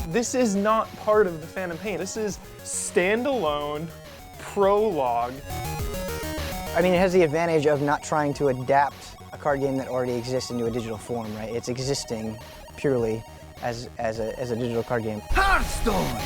This is not part of the Phantom Pain. This is standalone prologue. I mean, it has the advantage of not trying to adapt a card game that already exists into a digital form, right? It's existing purely as a digital card game. Hearthstone!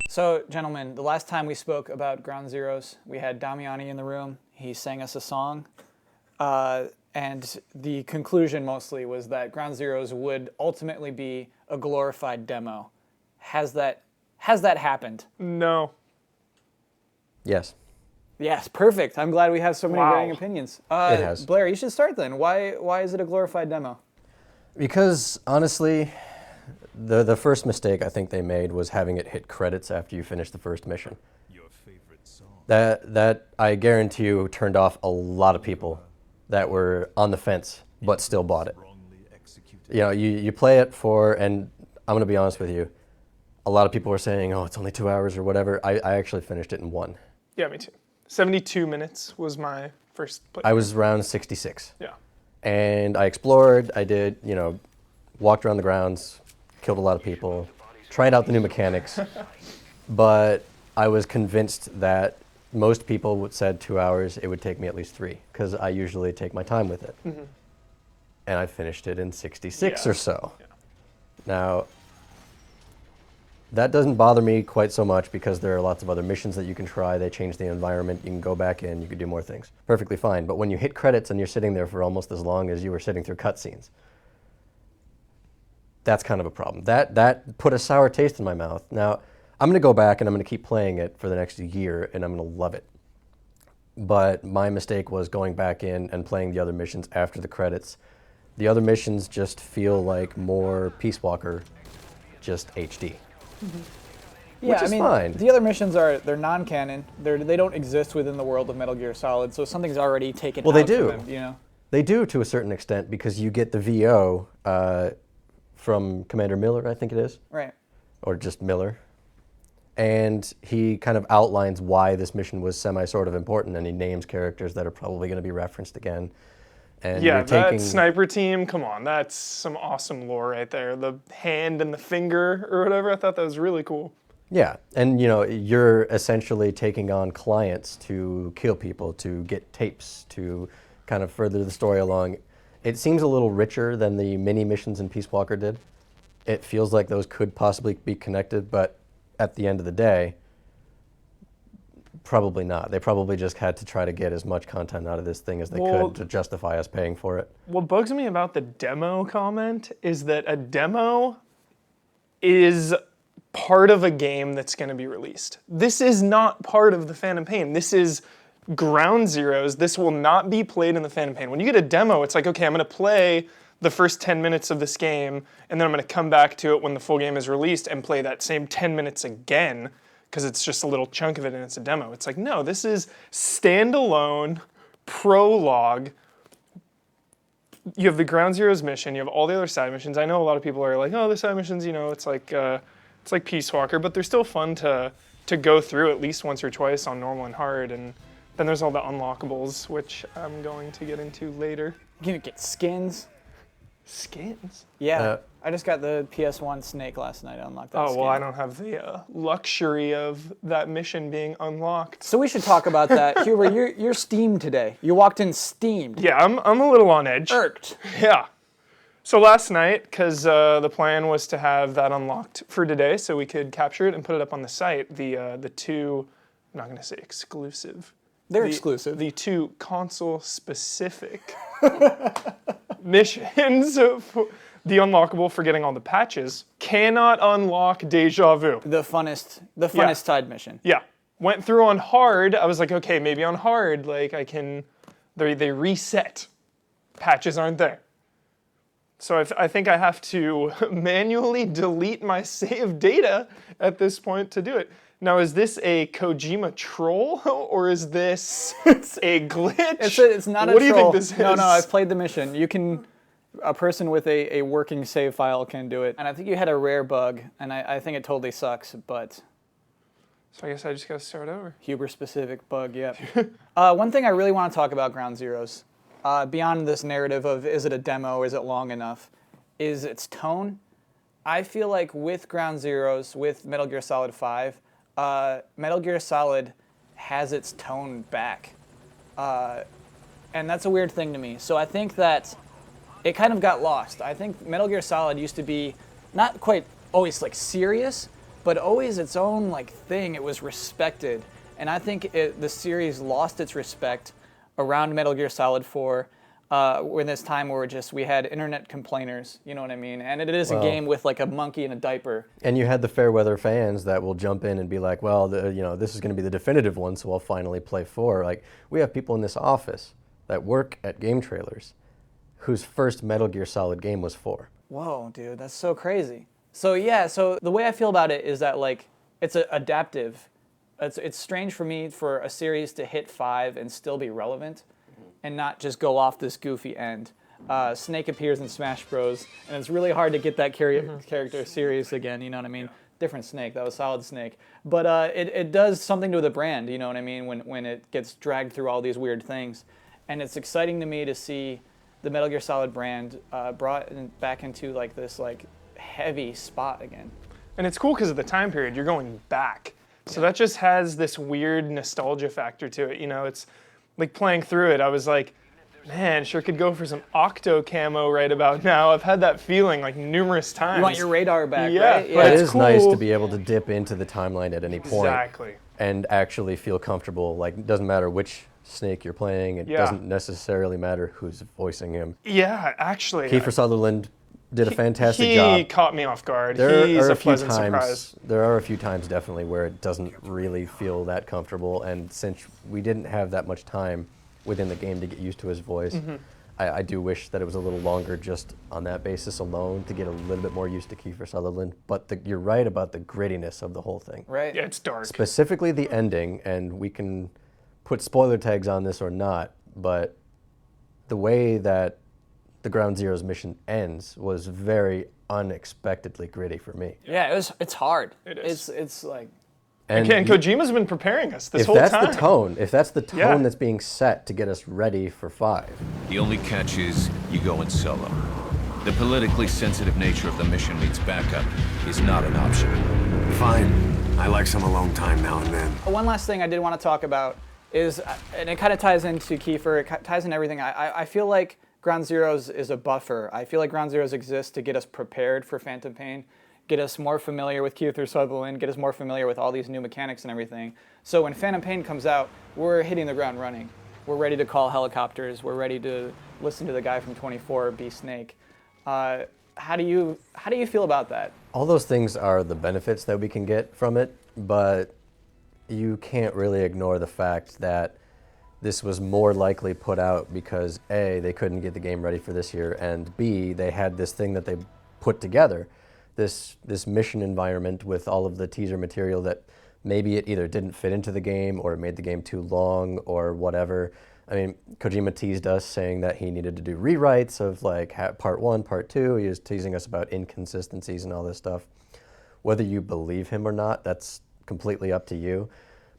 So, gentlemen, the last time we spoke about Ground Zeroes, we had Damiani in the room. He sang us a song. And the conclusion mostly was that Ground Zeroes would ultimately be a glorified demo. Has that happened? No. Yes. Yes, perfect. I'm glad we have so many varying opinions. It has. Blair, you should start then. Why is it a glorified demo? Because, honestly, the first mistake I think they made was having it hit credits after you finish the first mission. Your favorite song. That I guarantee you turned off a lot of people that were on the fence but still bought it. You know, you play it for, and I'm going to be honest with you, a lot of people were saying, oh, it's only 2 hours or whatever. I actually finished it in 1. Yeah, me too. 72 minutes was my first play. I was around 66. Yeah. And I explored, I did, walked around the grounds, killed a lot of people, tried out the new mechanics, but I was convinced that most people would said 2 hours, it would take me at least 3, because I usually take my time with it. Mm-hmm. And I finished it in 66 or so. Yeah. Now, that doesn't bother me quite so much because there are lots of other missions that you can try. They change the environment, you can go back in, you can do more things. Perfectly fine, but when you hit credits and you're sitting there for almost as long as you were sitting through cutscenes, that's kind of a problem. That put a sour taste in my mouth. Now, I'm going to go back and I'm going to keep playing it for the next year and I'm going to love it. But my mistake was going back in and playing the other missions after the credits. The other missions just feel like more Peace Walker, just HD. Mm-hmm. Which is fine. The other missions they're non-canon. They don't exist within the world of Metal Gear Solid, so something's already taken Well, out they do. from them, you know? They do to a certain extent because you get the VO from Commander Miller, I think it is. Right. Or just Miller. And he kind of outlines why this mission was sort of important, and he names characters that are probably going to be referenced again. And Yeah, you're taking... that sniper team, come on, that's some awesome lore right there. The hand and the finger or whatever, I thought that was really cool. Yeah, and you're essentially taking on clients to kill people, to get tapes, to kind of further the story along. It seems a little richer than the mini missions in Peace Walker did. It feels like those could possibly be connected, but at the end of the day, probably not. They probably just had to try to get as much content out of this thing as they could to justify us paying for it. What bugs me about the demo comment is that a demo is part of a game that's going to be released. This is not part of the Phantom Pain. This is Ground Zeroes. This will not be played in the Phantom Pain. When you get a demo, it's like, okay, I'm going to play the first 10 minutes of this game, and then I'm going to come back to it when the full game is released and play that same 10 minutes again, because it's just a little chunk of it and it's a demo. It's like, no, this is standalone prologue. You have the Ground Zeroes mission, you have all the other side missions. I know a lot of people are like, oh, the side missions, it's like Peace Walker, but they're still fun to go through at least once or twice on normal and hard. And then there's all the unlockables, which I'm going to get into later. You can get skins. Skins? Yeah, I just got the PS1 Snake last night. I unlocked that skin. Well, I don't have the luxury of that mission being unlocked. So we should talk about that. Huber, you're steamed today. You walked in steamed. Yeah, I'm a little on edge. Irked. Yeah. So last night, because the plan was to have that unlocked for today so we could capture it and put it up on the site, the two, I'm not going to say exclusive. They're exclusive. The two console-specific missions, the unlockable for getting all the patches, cannot unlock Deja Vu. The funnest side mission. Yeah. Went through on hard. I was like, okay, maybe on hard, like I can, they reset. Patches aren't there. So I think I have to manually delete my save data at this point to do it. Now, is this a Kojima troll or is this a glitch? It's not a troll. What do you think this is? No, I've played the mission. You can a person with a working save file can do it. And I think you had a rare bug, and I think it totally sucks, but So I guess I just gotta start over. Huber-specific bug, yep. One thing I really want to talk about Ground Zeroes, beyond this narrative of is it a demo, is it long enough, is its tone. I feel like with Ground Zeroes, with Metal Gear Solid 5, Metal Gear Solid has its tone back. And that's a weird thing to me. So I think that it kind of got lost. I think Metal Gear Solid used to be not quite always like serious, but always its own like thing. It was respected. And I think the series lost its respect around Metal Gear Solid 4 when this time where we had internet complainers, you know what I mean? And it is a game with like a monkey in a diaper. And you had the fair weather fans that will jump in and be like, well, this is going to be the definitive one, so I'll finally play 4. Like, we have people in this office that work at GameTrailers whose first Metal Gear Solid game was 4. Whoa, dude, that's so crazy. So yeah, so the way I feel about it is that like it's adaptive. It's strange for me for a series to hit 5 and still be relevant and not just go off this goofy end. Snake appears in Smash Bros. And it's really hard to get that character serious again, you know what I mean? Different Snake, that was Solid Snake. But it does something to the brand, you know what I mean, when it gets dragged through all these weird things. And it's exciting to me to see the Metal Gear Solid brand brought back into like this like heavy spot again. And it's cool because of the time period. You're going back. So that just has this weird nostalgia factor to it. You know, it's like playing through it, I was like, man, sure could go for some Octo camo right about now. I've had that feeling like numerous times. You want your radar back, yeah, right? but It it's is cool. nice to be able to dip into the timeline at any point. Exactly. And actually feel comfortable. Like, it doesn't matter which Snake you're playing. It doesn't necessarily matter who's voicing him. Yeah, actually. Kiefer Sutherland did a fantastic he job. caught me off guard. There He's are a pleasant surprise. There are a few times definitely where it doesn't really feel that comfortable, and since we didn't have that much time within the game to get used to his voice, I do wish that it was a little longer just on that basis alone to get a little bit more used to Kiefer Sutherland. But you're right about the grittiness of the whole thing. Right. Yeah, it's dark. Specifically the ending, and we can put spoiler tags on this or not, but the way that the Ground Zeroes mission ends was very unexpectedly gritty for me. Yeah, it's hard. It is. It's like And Kojima's been preparing us this if whole that's time. the tone, if that's the tone Yeah. that's being set to get us ready for 5, The only catch is you go in solo. The politically sensitive nature of the mission meets backup is not an option. Fine. I like some alone time now and then. one last thing I did want to talk about is, and it kind of ties into Kiefer, it ties in everything. I feel like Ground Zeroes is a buffer. I feel like Ground Zeroes exists to get us prepared for Phantom Pain, get us more familiar with Kiefer Sutherland, get us more familiar with all these new mechanics and everything. So when Phantom Pain comes out, we're hitting the ground running. We're ready to call helicopters. We're ready to listen to the guy from 24 be Snake. How do you feel about that? all those things are the benefits that we can get from it, but you can't really ignore the fact that this was more likely put out because A, they couldn't get the game ready for this year, and B, they had this thing that they put together, this mission environment with all of the teaser material that maybe it either didn't fit into the game or it made the game too long or whatever. I mean, Kojima teased us saying that he needed to do rewrites of like part 1, part 2. He was teasing us about inconsistencies and all this stuff. Whether you believe him or not, that's completely up to you.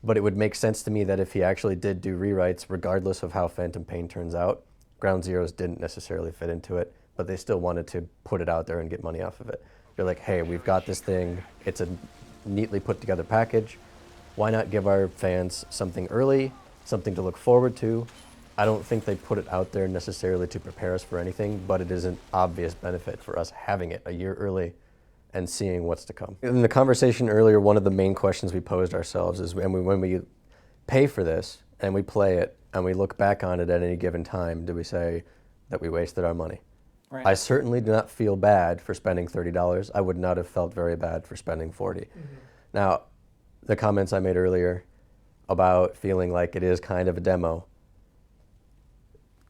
But it would make sense to me that if he actually did do rewrites, regardless of how Phantom Pain turns out, Ground Zeroes didn't necessarily fit into it, but they still wanted to put it out there and get money off of it. They're like, hey, we've got this thing. It's a neatly put together package. Why not give our fans something early, something to look forward to? I don't think they put it out there necessarily to prepare us for anything, but it is an obvious benefit for us having it a year early and seeing what's to come. In the conversation earlier, one of the main questions we posed ourselves is when we pay for this and we play it and we look back on it at any given time, do we say that we wasted our money? Right. I certainly do not feel bad for spending $30. I would not have felt very bad for spending $40. Mm-hmm. Now, the comments I made earlier about feeling like it is kind of a demo,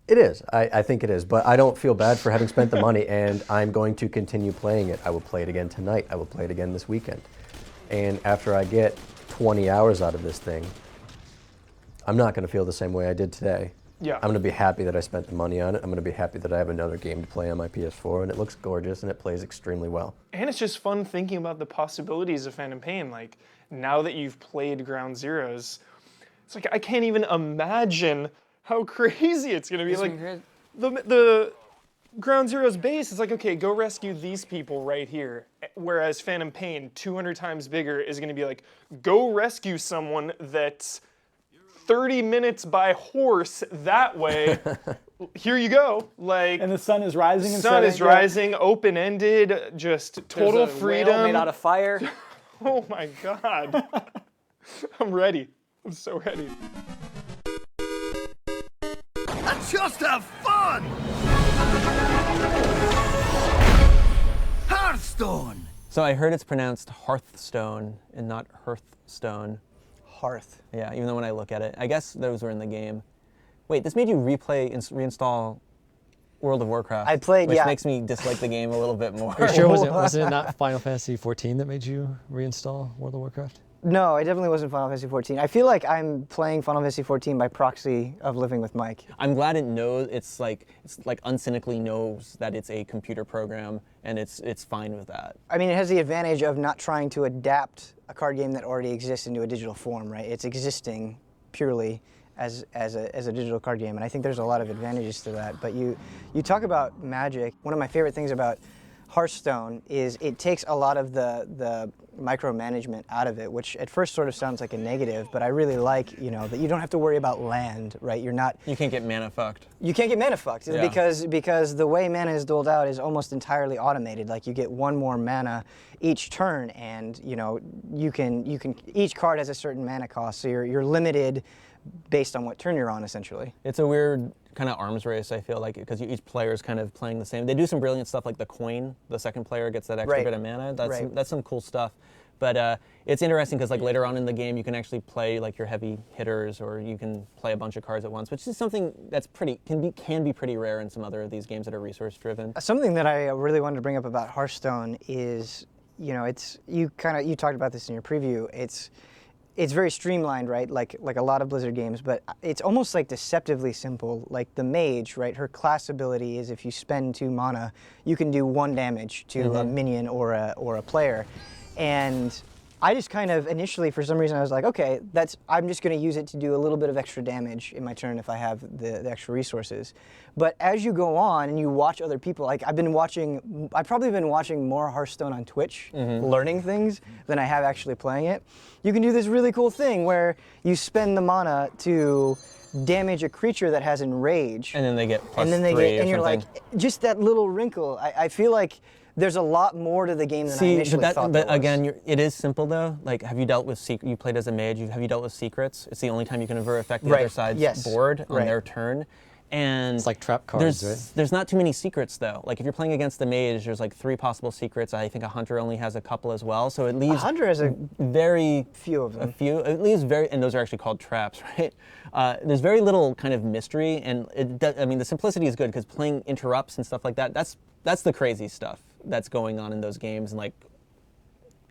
it is. I think it is, but I don't feel bad for having spent the money, and I'm going to continue playing it. I will play it again tonight. I will play it again this weekend. And after I get 20 hours out of this thing, I'm not going to feel the same way I did today. Yeah. I'm going to be happy that I spent the money on it. I'm going to be happy that I have another game to play on my PS4, and it looks gorgeous and it plays extremely well. And it's just fun thinking about the possibilities of Phantom Pain. Like, now that you've played Ground Zeroes, it's like I can't even imagine how crazy it's gonna be. Like, the Ground Zeroes base is like, okay, go rescue these people right here. Whereas Phantom Pain, 200 times bigger, is gonna be like, go rescue someone that's 30 minutes by horse that way. Here you go. Like, And the sun is rising. sun is rising, open-ended, just total There's a freedom. whale made out of fire. Oh my god. I'm ready. I'm so ready. Let's just have fun! Hearthstone! So I heard it's pronounced Hearthstone and not Hearthstone. Hearth. Yeah, even though when I look at it, I guess those were in the game. Wait, this made you replay and reinstall World of Warcraft. I played, which yeah. makes me dislike the game a little bit more. Are you sure wasn't it not Final Fantasy XIV that made you reinstall World of Warcraft? No, it definitely wasn't Final Fantasy XIV. I feel like I'm playing Final Fantasy XIV by proxy of living with Mike. I'm glad it knows it's like uncynically knows that it's a computer program and it's fine with that. I mean, it has the advantage of not trying to adapt a card game that already exists into a digital form, right? It's existing purely as a digital card game, and I think there's a lot of advantages to that. But you talk about magic. One of my favorite things about Hearthstone is it takes a lot of the micromanagement out of it, which at first sort of sounds like a negative, but I really like, that you don't have to worry about land, right? You can't get mana fucked. You can't get mana fucked Yeah. because the way mana is doled out is almost entirely automated. Like, you get one more mana each turn, and you can each card has a certain mana cost, so you're limited based on what turn you're on, essentially. It's a weird kind of arms race, I feel like, because each player is kind of playing the same. They do some brilliant stuff, like the coin. The second player gets that extra Right. bit of mana. Right. That's some cool stuff. But it's interesting because, like, later on in the game, you can actually play like your heavy hitters, or you can play a bunch of cards at once, which is something that's can be pretty rare in some other of these games that are resource driven. Something that I really wanted to bring up about Hearthstone is, you talked about this in your preview. It's very streamlined, right? Like a lot of Blizzard games, but it's almost like deceptively simple. Like the mage, right? Her class ability is if you spend 2 mana, you can do 1 damage to a minion or a player. And I just kind of initially, for some reason, I was like, okay, I'm just going to use it to do a little bit of extra damage in my turn if I have the extra resources. But as you go on and you watch other people, like I've probably been watching more Hearthstone on Twitch, learning things, than I have actually playing it. You can do this really cool thing where you spend the mana to damage a creature that has Enrage. And then they get plus and then they 3 get, or and you're something. like, just that little wrinkle. I feel like there's a lot more to the game than I initially thought there was. Again, it is simple though. Like, have you dealt with you played as a mage? Have you dealt with secrets? It's the only time you can ever affect the other side's board on their turn. And It's like trap cards, there's not too many secrets though. Like, if you're playing against the mage, there's like 3 possible secrets. I think a hunter only has a couple as well. So it leaves A hunter has a very few of them. It leaves and those are actually called traps, right? There's very little kind of mystery, and the simplicity is good because playing interrupts and stuff like that. That's the crazy stuff that's going on in those games, and like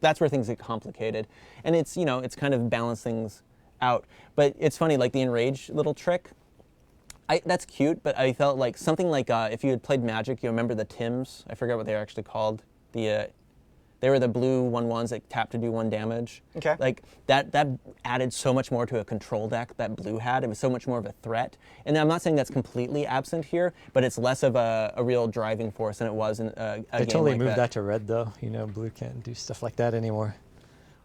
that's where things get complicated. And it's kind of balance things out. But it's funny, like the Enrage little trick. That's cute, but I felt like something like if you had played Magic, you remember the Tims. I forget what they were actually called. They were the blue 1/1s that tap to do 1 damage. Okay. Like that added so much more to a control deck that blue had. It was so much more of a threat. And I'm not saying that's completely absent here, but it's less of a real driving force than it was in a They game totally like moved that to red, though. Blue can't do stuff like that anymore.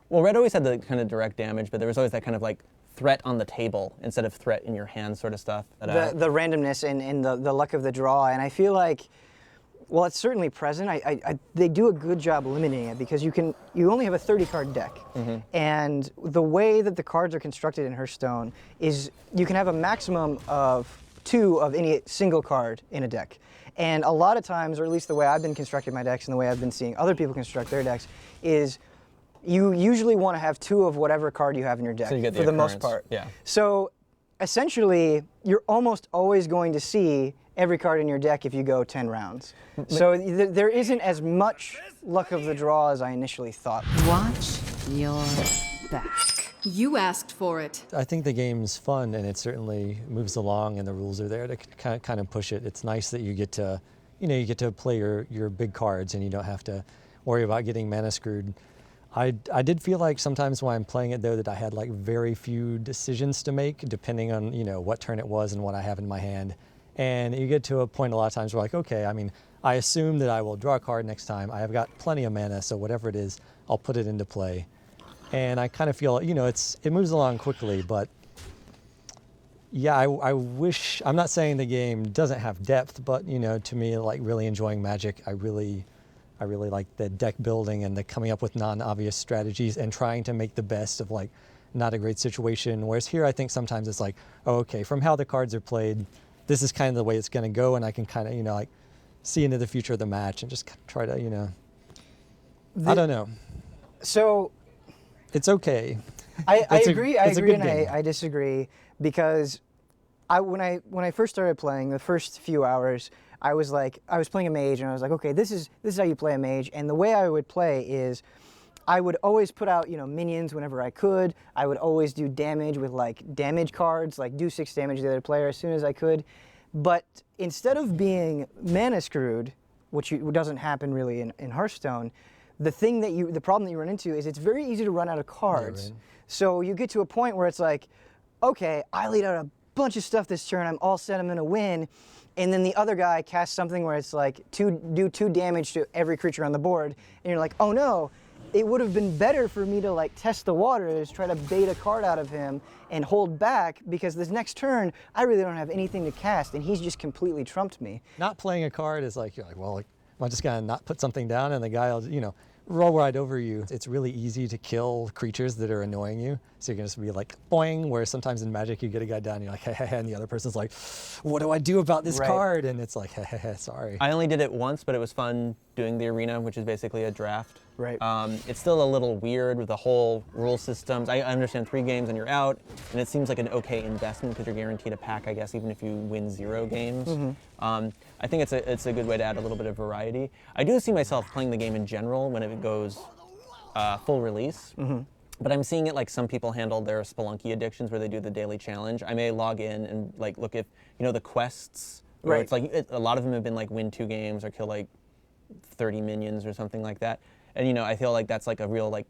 Well, red always had the kind of direct damage, but there was always that kind of like threat on the table instead of threat in your hand sort of stuff. The randomness and the luck of the draw, and I feel like, well, it's certainly present. They do a good job limiting it because you only have a 30-card deck, and the way that the cards are constructed in Hearthstone is you can have a maximum of 2 of any single card in a deck. And a lot of times, or at least the way I've been constructing my decks and the way I've been seeing other people construct their decks, is you usually want to have 2 of whatever card you have in your deck, So you get for the most part. Yeah. So essentially, you're almost always going to see every card in your deck if you go 10 rounds. So there isn't as much luck of the draw as I initially thought. Watch your back. You asked for it. I think the game's fun and it certainly moves along and the rules are there to kind of push it. It's nice that you get to, you get to play your big cards and you don't have to worry about getting mana screwed. I did feel like sometimes when I'm playing it though that I had like very few decisions to make depending on, what turn it was and what I have in my hand. And you get to a point a lot of times where like, okay, I mean, I assume that I will draw a card next time. I have got plenty of mana, so whatever it is, I'll put it into play. And I kind of feel, it moves along quickly, but yeah, I wish, I'm not saying the game doesn't have depth, but to me, like really enjoying Magic, I really like the deck building and the coming up with non-obvious strategies and trying to make the best of like not a great situation. Whereas here, I think sometimes it's like, oh, okay, from how the cards are played, this is kind of the way it's going to go, and I can kind of, like see into the future of the match and just try to, I don't know. So it's okay. I agree. I it's a agree, good and game. I disagree because when I first started playing, the first few hours, I was playing a mage, and I was like, okay, this is how you play a mage, and the way I would play is, I would always put out minions whenever I could. I would always do damage with like damage cards, like do 6 damage to the other player as soon as I could. But instead of being mana screwed, which doesn't happen really in Hearthstone, the problem that you run into is it's very easy to run out of cards. Yeah, right. So you get to a point where it's like, okay, I laid out a bunch of stuff this turn, I'm all set, I'm gonna win. And then the other guy casts something where it's like do 2 damage to every creature on the board, and you're like, oh no, it would have been better for me to like test the waters, try to bait a card out of him and hold back, because this next turn I really don't have anything to cast and he's just completely trumped me. Not playing a card is like, you're like, well, like, am I just gonna not put something down and the guy will, roll right over you. It's really easy to kill creatures that are annoying you. So you're gonna just be like, boing, where sometimes in Magic you get a guy down and you're like, hey, hey, hey, and the other person's like, what do I do about this card? And it's like, hey, hey, hey, sorry. I only did it once, but it was fun doing the arena, which is basically a draft. Right. It's still a little weird with the whole rule systems. I understand 3 games and you're out, and it seems like an okay investment because you're guaranteed a pack, I guess, even if you win 0 games. Mm-hmm. I think it's a good way to add a little bit of variety. I do see myself playing the game in general when it goes full release. Mm-hmm. But I'm seeing it like some people handle their Spelunky addictions where they do the daily challenge. I may log in and like look if, the quests, where it's like, a lot of them have been like win 2 games or kill like 30 minions or something like that. And I feel like that's like a real like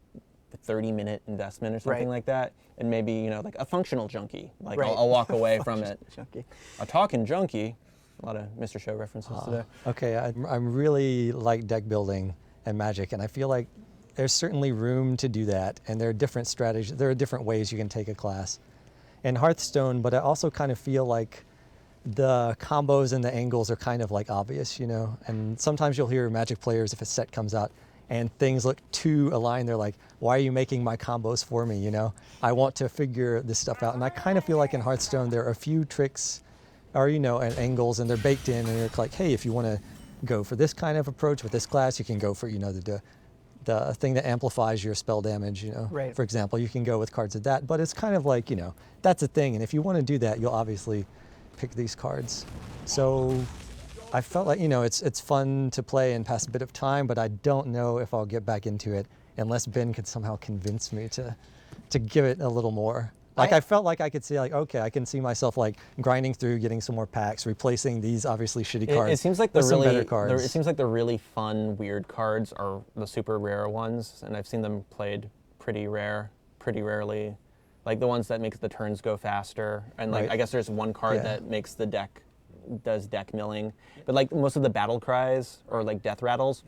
30-minute investment or something like that. And maybe, like a functional junkie. Like I'll walk away from it. Junkie. A talking junkie. A lot of Mr. Show references today. Okay, I'm really like deck building and Magic, and I feel like there's certainly room to do that, and there are different strategies, there are different ways you can take a class in Hearthstone, but I also kind of feel like the combos and the angles are kind of like obvious, and sometimes you'll hear Magic players, if a set comes out and things look too aligned, they're like, why are you making my combos for me, I want to figure this stuff out. And I kind of feel like in Hearthstone there are a few tricks or, and angles, and they're baked in, and you're like, hey, if you want to go for this kind of approach with this class, you can go for, the thing that amplifies your spell damage, Right. For example, you can go with cards of that, but it's kind of like, that's a thing, and if you want to do that, you'll obviously pick these cards. So I felt like, it's fun to play and pass a bit of time, but I don't know if I'll get back into it unless Ben could somehow convince me to give it a little more. Like I felt like I could see like, okay, I can see myself like grinding through, getting some more packs, replacing these obviously shitty cards. It seems like with some better cards. it seems like the really fun, weird cards are the super rare ones, and I've seen them played pretty rarely. Like the ones that make the turns go faster, and like I guess there's one card that makes the deck does deck milling, but like most of the battle cries or like death rattles,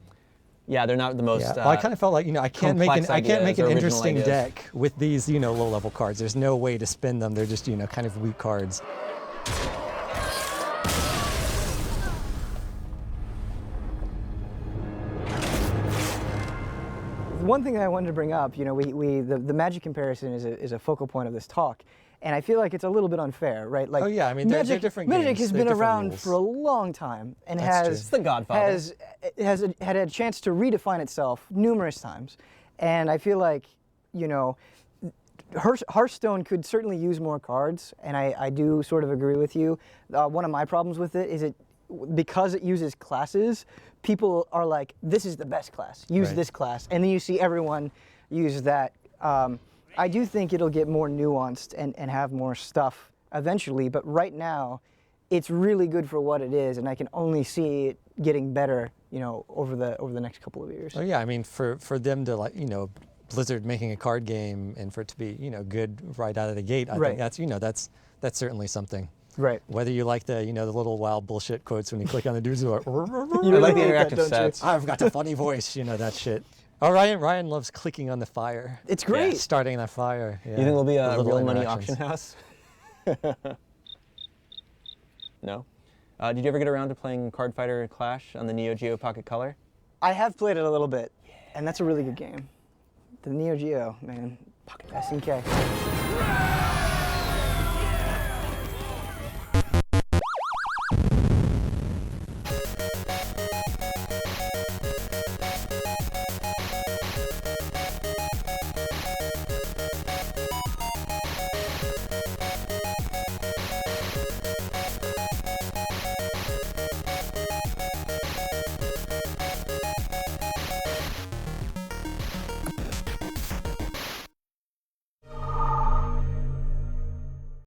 they're not the most. Well, I kind of felt like I can't make an interesting ideas. deck with these low level cards. There's no way to spin them. They're just kind of weak cards. One thing that I wanted to bring up, the Magic comparison is a focal point of this talk, and I feel like it's a little bit unfair, right? Like, oh yeah, I mean, they're different Magic games. has been around for a long time and It's the Godfather. has had a chance to redefine itself numerous times, and I feel like, Hearthstone could certainly use more cards, and I do sort of agree with you. One of my problems with it is because it uses classes, people are like, this is the best class, use this class. And then you see everyone use that I do think it'll get more nuanced and have more stuff eventually, but right now, it's really good for what it is, and I can only see it getting better, you know, over the next couple of years. Oh yeah, I mean, for them to, like, you know, Blizzard making a card game and for it to be, you know, good right out of the gate, I think that's, you know, that's certainly something. Right. Whether you like the, you know, the little wild bullshit quotes when you click on the dudes who are, I like the interactive sets. I've got a funny voice, you know, that shit. Oh, Ryan loves clicking on the fire. It's great. Yeah, starting that fire. Yeah. You think there'll be a The little real money interactions. auction house? No. Did you ever get around to playing Card Fighter Clash on the Neo Geo Pocket Color? I have played it a little bit, and that's a really good game. The Neo Geo, man, SNK.